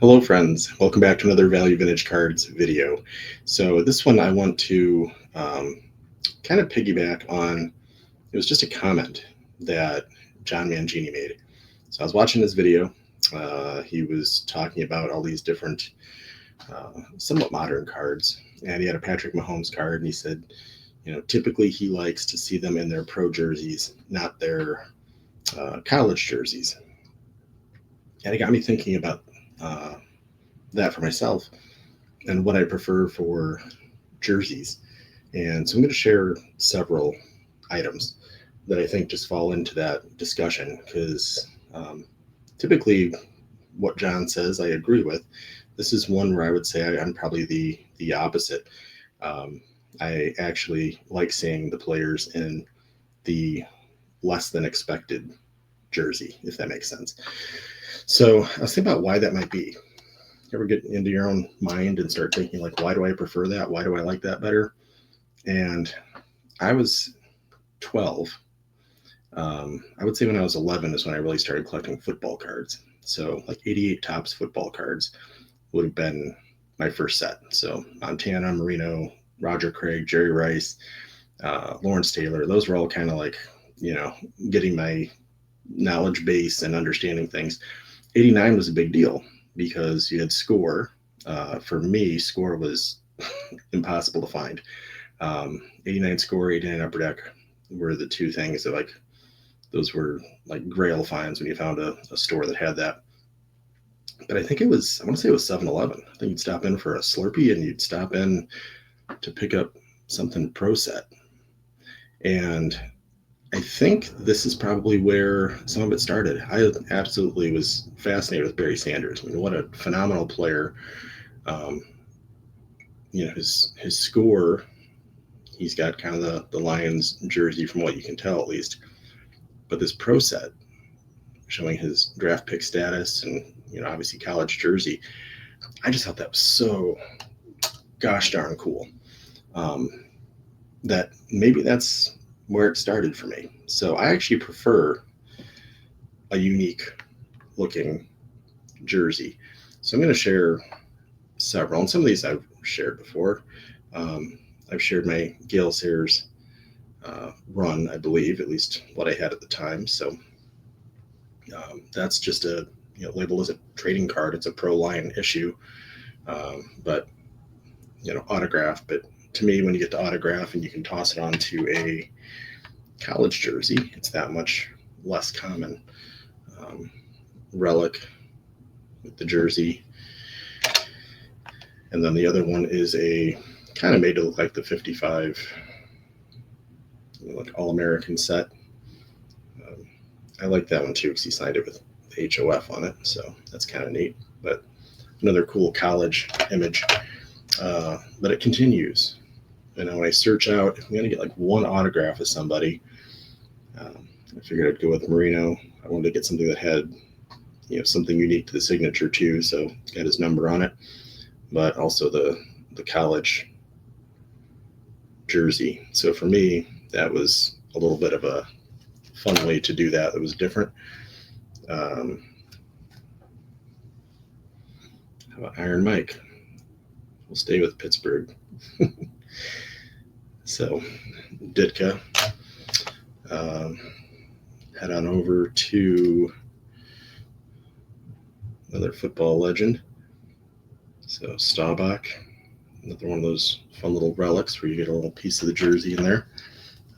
Hello friends, welcome back to another Value Vintage Cards video. So this one I want to kind of piggyback on, it was just a comment that John Mangini made. So I was watching his video, he was talking about all these different somewhat modern cards, and he had a Patrick Mahomes card, and he said, typically he likes to see them in their pro jerseys, not their college jerseys. And it got me thinking about uh, that for myself and what I prefer for jerseys. And so I'm going to share several items that I think just fall into that discussion because typically what John says I agree with. This is one where I would say I'm probably the opposite. Um, I actually like seeing the players in the less than expected jersey, if that makes sense. So I was thinking about why that might be. Ever get into your own mind and start thinking like, why do I prefer that? Why do I like that better? And I was 12. I would say when I was 11 is when I really started collecting football cards. So like 88 Topps football cards would have been my first set. So Montana, Marino, Roger Craig, Jerry Rice, Lawrence Taylor, those were all kind of like, you know, getting my knowledge base and understanding things. 89 was a big deal because you had Score. For me, Score was impossible to find. 89 Score, 89 Upper Deck were the two things that like those were like grail finds when you found a store that had that. But I think it was, I want to say it was 7-Eleven. I think you'd stop in for a Slurpee and you'd stop in to pick up something pro set. And I think this is probably where some of it started. I absolutely was fascinated with Barry Sanders. I mean, what a phenomenal player. Um, his score, he's got kind of the Lions jersey from what you can tell at least. But this pro set showing his draft pick status and, obviously college jersey, I just thought that was so gosh darn cool. That maybe that's where it started for me. So I actually prefer a unique looking jersey. So I'm going to share several, and some of these I've shared before. I've shared my Gale Sayers run, I believe, at least what I had at the time. So that's just a labeled as a trading card. It's a pro line issue, but autograph. But to me, when you get to autograph and you can toss it onto a college jersey, it's that much less common. Relic with the jersey. And then the other one is a kind of made to look like the 55 like All-American set. I like that one too because he signed it with HOF on it, so that's kind of neat. But another cool college image. But it continues. When I search out, if I'm going to get like one autograph of somebody, I figured I'd go with Marino. I wanted to get something that had something unique to the signature too, so it's got his number on it, but also the college jersey. So for me, that was a little bit of a fun way to do that. It was different. How about Iron Mike? We'll stay with Pittsburgh. So Ditka. Head on over to another football legend. So Staubach, another one of those fun little relics where you get a little piece of the jersey in there.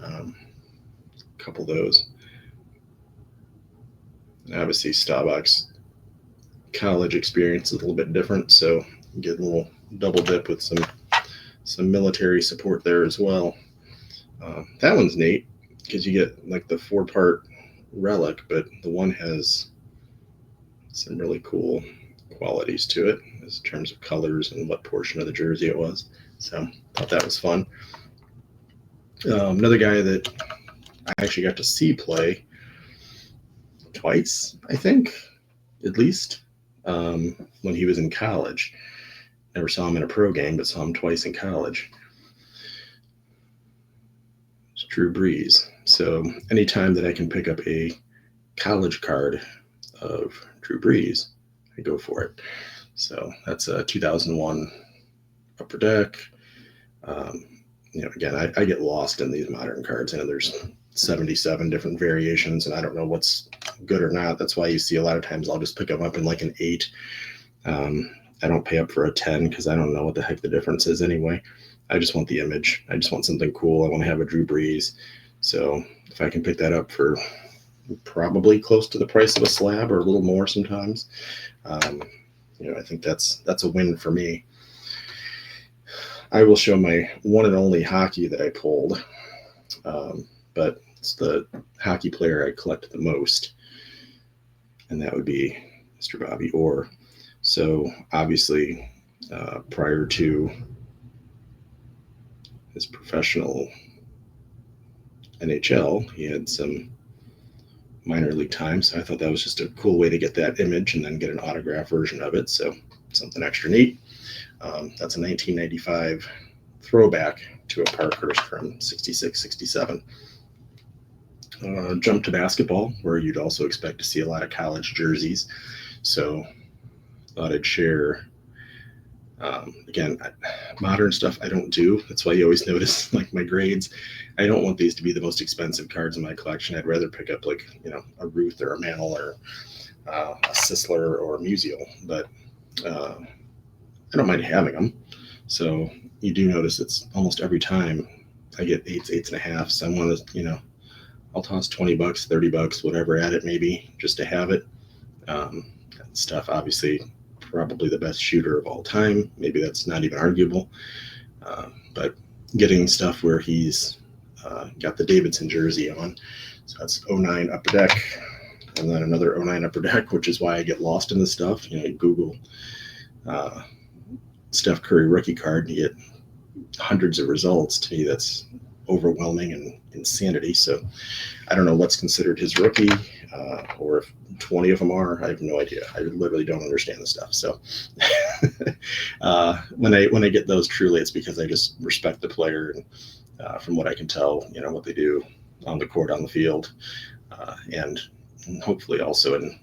A couple of those. And obviously Staubach's college experience is a little bit different, so you get a little double dip with some military support there as well. That one's neat because you get like the 4-part relic, but the one has some really cool qualities to it in terms of colors and what portion of the jersey it was. So I thought that was fun. Another guy that I actually got to see play twice, I think, at least, when he was in college. Never saw him in a pro game, but saw him twice in college. It's Drew Brees. So anytime that I can pick up a college card of Drew Brees, I go for it. So that's a 2001 Upper Deck. Again, I get lost in these modern cards. I know there's 77 different variations, and I don't know what's good or not. That's why you see a lot of times I'll just pick them up in like an 8. I don't pay up for a 10 because I don't know what the heck the difference is anyway. I just want the image. I just want something cool. I want to have a Drew Brees. So if I can pick that up for probably close to the price of a slab or a little more sometimes, I think that's a win for me. I will show my one and only hockey that I pulled, but it's the hockey player I collect the most, and that would be Mr. Bobby Orr. So obviously, prior to his professional NHL, he had some minor league time. So I thought that was just a cool way to get that image and then get an autograph version of it. So something extra neat. That's a 1995 throwback to a Parkhurst from 66, 67. Jump to basketball, where you'd also expect to see a lot of college jerseys. So thought I'd share. Again, modern stuff I don't do. That's why you always notice like my grades. I don't want these to be the most expensive cards in my collection. I'd rather pick up like, a Ruth or a Mantle or a Sisler or a Musial. But I don't mind having them. So you do notice it's almost every time I get 8s, 8.5s. So I want to, I'll toss $20, $30, whatever at it maybe just to have it. Stuff, obviously, probably the best shooter of all time. Maybe that's not even arguable. But getting stuff where he's got the Davidson jersey on. So that's 09 Upper Deck. And then another 09 Upper Deck, which is why I get lost in this stuff. You Google Steph Curry rookie card and you get hundreds of results. To me, that's overwhelming and insanity. So I don't know what's considered his rookie, or if 20 of them are. I have no idea. I literally don't understand the stuff. So when I get those, truly it's because I just respect the player, and from what I can tell, what they do on the court, on the field, and hopefully also in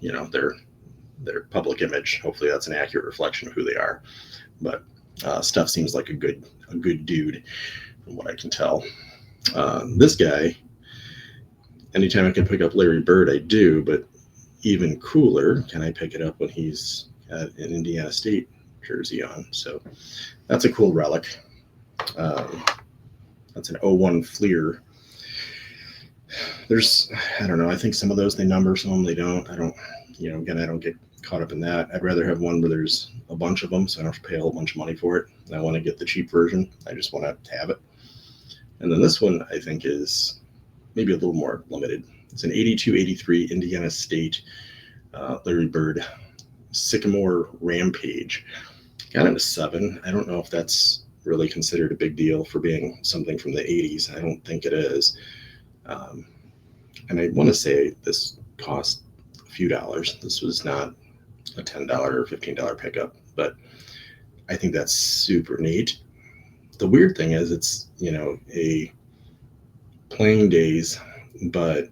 their public image. Hopefully that's an accurate reflection of who they are. But Steph seems like a good dude from what I can tell. This guy, anytime I can pick up Larry Bird, I do, but even cooler, can I pick it up when he's got an Indiana State jersey on? So that's a cool relic. That's an 01 Fleer. There's, I don't know, I think some of those they number, some of them they don't. I don't, again, I don't get caught up in that. I'd rather have one where there's a bunch of them, so I don't have to pay a whole bunch of money for it. I want to get the cheap version. I just want to have it. And then this one, I think, is maybe a little more limited. It's an 82-83 Indiana State Larry Bird Sycamore Rampage. Got it a 7. I don't know if that's really considered a big deal for being something from the 80s. I don't think it is. And I want to say this cost a few dollars. This was not a $10 or $15 pickup, but I think that's super neat. The weird thing is it's, a playing days, but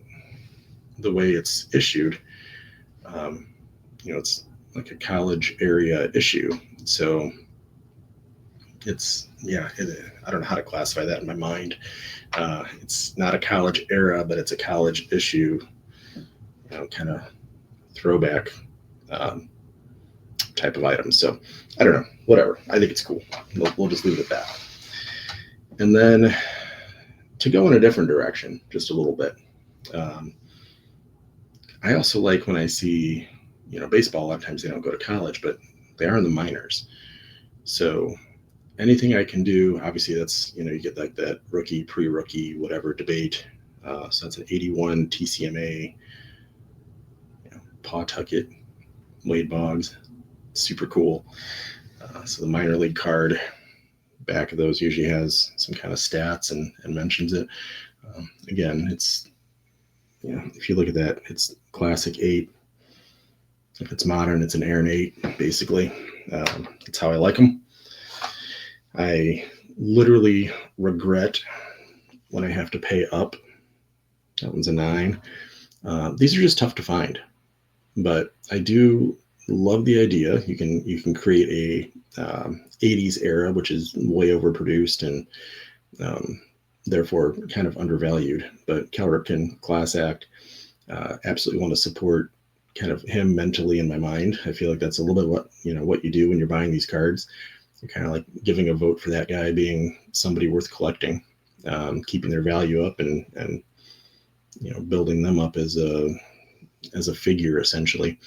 the way it's issued, it's like a college area issue. So it's, I don't know how to classify that in my mind. It's not a college era, but it's a college issue, kind of throwback type of item. So I don't know, whatever. I think it's cool. We'll just leave it at that. And then to go in a different direction, just a little bit. I also like when I see, baseball, a lot of times they don't go to college, but they are in the minors. So anything I can do, obviously that's, you get like that rookie, pre-rookie, whatever debate. So that's an 81 TCMA, Pawtucket, Wade Boggs, super cool. So the minor league card, back of those usually has some kind of stats and mentions it. Again, it's, if you look at that, it's classic 8. If it's modern, it's an Aaron 8, basically. That's how I like them. I literally regret when I have to pay up. That one's a 9. These are just tough to find, but I do love the idea. You can create a 80s era, which is way overproduced and therefore kind of undervalued. But Cal Ripken class act, absolutely want to support kind of him mentally in my mind. I feel like that's a little bit what you do when you're buying these cards. You're kind of like giving a vote for that guy being somebody worth collecting, keeping their value up and building them up as a figure essentially.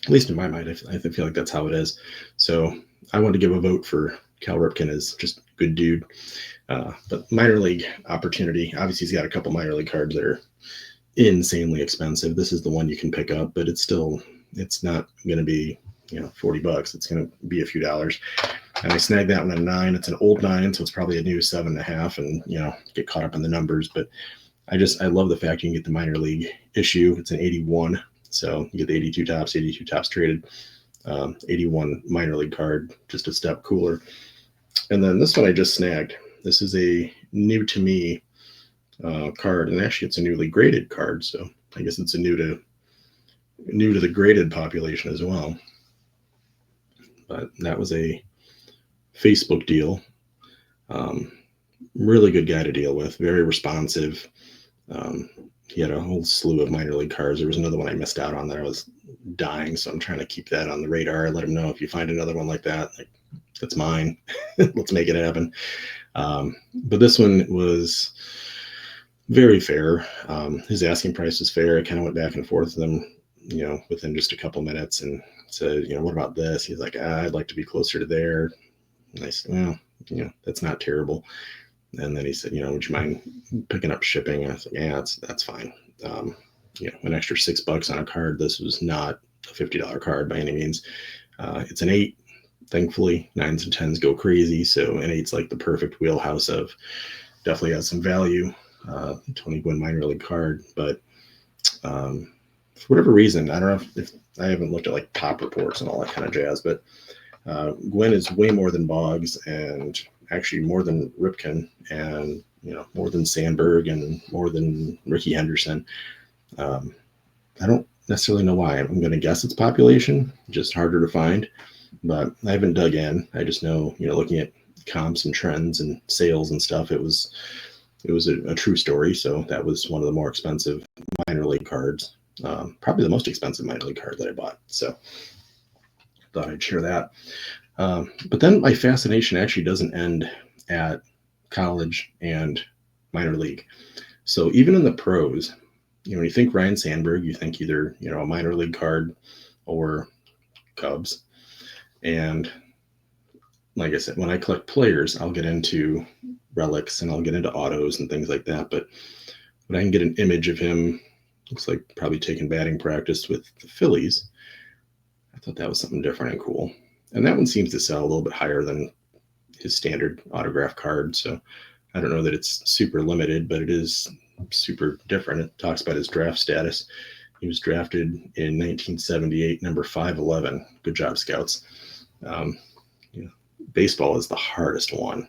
At least in my mind, I feel like that's how it is. So I want to give a vote for Cal Ripken as just good dude. But minor league opportunity. Obviously, he's got a couple minor league cards that are insanely expensive. This is the one you can pick up, but it's not going to be $40. It's going to be a few dollars. And I snagged that one at 9. It's an old 9, so it's probably a new 7.5, and get caught up in the numbers. But I love the fact you can get the minor league issue. It's an 81, so you get the 82 tops traded. 81 minor league card, just a step cooler. And then this one I just snagged. This is a new to me card, and actually it's a newly graded card, so I guess it's a new to the graded population as well. But that was a Facebook deal. Really good guy to deal with, very responsive. He had a whole slew of minor league cards. There was another one I missed out on that I was dying, so I'm trying to keep that on the radar. Let him know if you find another one like that, that's mine. Let's make it happen. But this one was very fair. His asking price was fair. I kind of went back and forth with him, within just a couple minutes, and said, what about this? He's like, I'd like to be closer to there. And I said, well, that's not terrible. And then he said, would you mind picking up shipping? And I was like, yeah, that's fine. An extra $6 on a card. This was not a $50 card by any means. It's an 8. Thankfully, 9s and 10s go crazy. So an 8's like the perfect wheelhouse of definitely has some value. 20 Gwyn minor league card. But for whatever reason, I don't know if I haven't looked at like pop reports and all that kind of jazz, but Gwyn is way more than Boggs, and actually more than Ripken, and more than Sandberg, and more than Ricky Henderson. I don't necessarily know why. I'm going to guess it's population, just harder to find, but I haven't dug in. I just know, looking at comps and trends and sales and stuff, it was a true story. So that was one of the more expensive minor league cards, probably the most expensive minor league card that I bought. So thought I'd share that. But then my fascination actually doesn't end at college and minor league. So even in the pros, when you think Ryan Sandberg, you think either, a minor league card or Cubs. And like I said, when I collect players, I'll get into relics and I'll get into autos and things like that. But when I can get an image of him, looks like probably taking batting practice with the Phillies, I thought that was something different and cool. And that one seems to sell a little bit higher than his standard autograph card. So I don't know that it's super limited, but it is super different. It talks about his draft status. He was drafted in 1978, number 511. Good job, scouts. Baseball is the hardest one.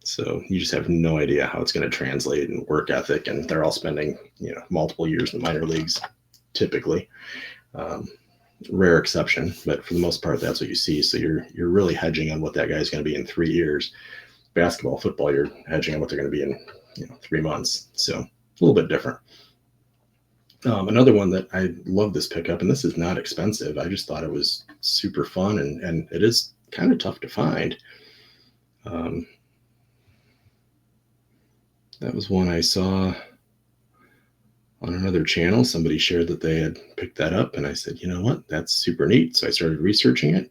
So you just have no idea how it's going to translate in work ethic. And they're all spending, multiple years in the minor leagues, typically. Rare exception, but for the most part, that's what you see. So you're really hedging on what that guy's going to be in 3 years. Basketball, football, you're hedging on what they're going to be in 3 months. So a little bit different. Another one that I love this pickup, and this is not expensive. I just thought it was super fun, and it is kind of tough to find. That was one I saw on another channel. Somebody shared that they had picked that up, and I said, you know what, that's super neat. So I started researching it.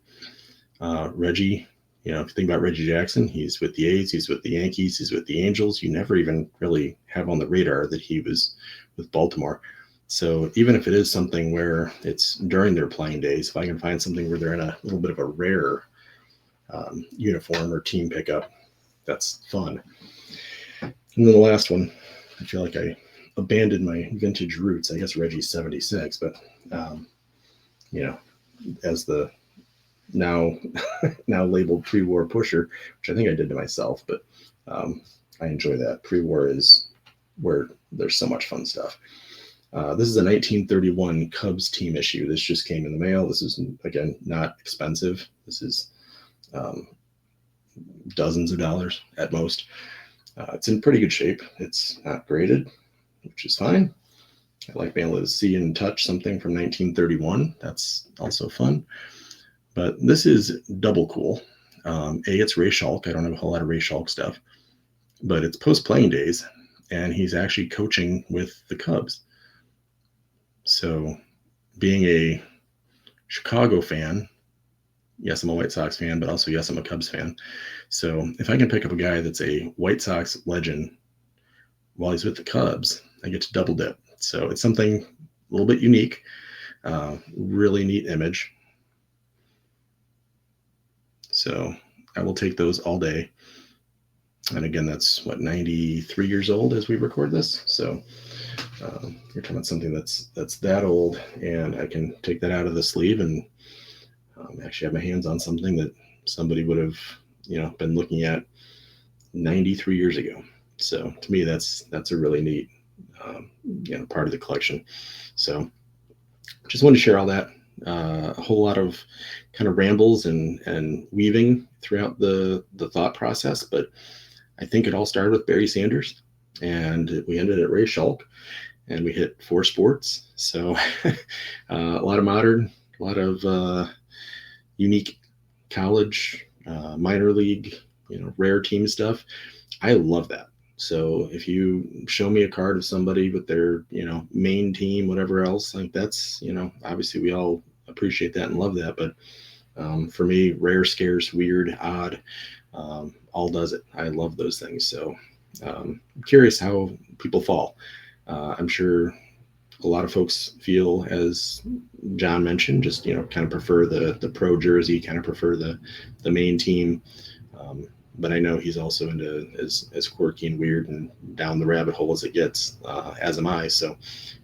Reggie, if you think about Reggie Jackson, he's with the A's, he's with the Yankees, he's with the Angels. You never even really have on the radar that he was with Baltimore. So even if it is something where it's during their playing days, if I can find something where they're in a little bit of a rare uniform or team pickup, that's fun. And then the last one, I feel like I abandoned my vintage roots. I guess Reggie's 76, but as the now labeled pre-war pusher, which I think I did to myself, but I enjoy that. Pre-war is where there's so much fun stuff. This is a 1931 Cubs team issue. This just came in the mail. This is, again, not expensive. This is um, dozens of dollars at most. It's in pretty good shape. It's not graded, which is fine. I like being able to see and touch something from 1931. That's also fun. But this is double cool. It's Ray Schalk. I don't have a whole lot of Ray Schalk stuff, but it's post-playing days, and he's actually coaching with the Cubs. So being a Chicago fan, yes, I'm a White Sox fan, but also, yes, I'm a Cubs fan. So if I can pick up a guy that's a White Sox legend while he's with the Cubs, I get to double dip. So it's something a little bit unique, really neat image. So I will take those all day. And again, that's 93 years old as we record this. So you're talking about something that's that old, and I can take that out of the sleeve and actually have my hands on something that somebody would have, been looking at 93 years ago. So to me, that's a really neat, part of the collection. So just wanted to share all that. A whole lot of kind of rambles and weaving throughout the thought process, but I think it all started with Barry Sanders, and we ended at Ray Schalk, and we hit 4 sports. So a lot of modern, a lot of unique college, minor league, rare team stuff. I love that. So if you show me a card of somebody with their, main team, whatever else, like that's, obviously we all appreciate that and love that. But for me, rare, scarce, weird, odd, all does it. I love those things. So I'm curious how people fall. I'm sure a lot of folks feel, as John mentioned, just, kind of prefer the pro jersey, kind of prefer the main team. But I know he's also into as quirky and weird and down the rabbit hole as it gets, as am I. So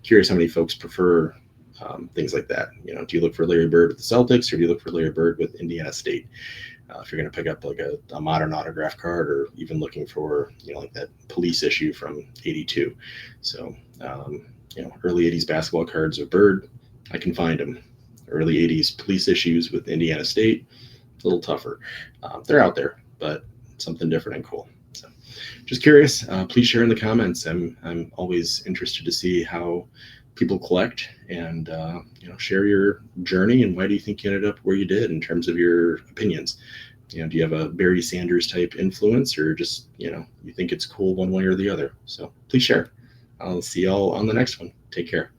curious how many folks prefer things like that. Do you look for Larry Bird with the Celtics, or do you look for Larry Bird with Indiana State? If you're going to pick up like a modern autograph card, or even looking for, like that police issue from '82. So, early '80s basketball cards of Bird, I can find them. Early '80s police issues with Indiana State, a little tougher. They're out there, but something different and cool. So just curious, please share in the comments. I'm always interested to see how people collect, and share your journey, and why do you think you ended up where you did in terms of your opinions. Do you have a Barry Sanders type influence, or just you think it's cool one way or the other? So please share. I'll see y'all on the next one. Take care.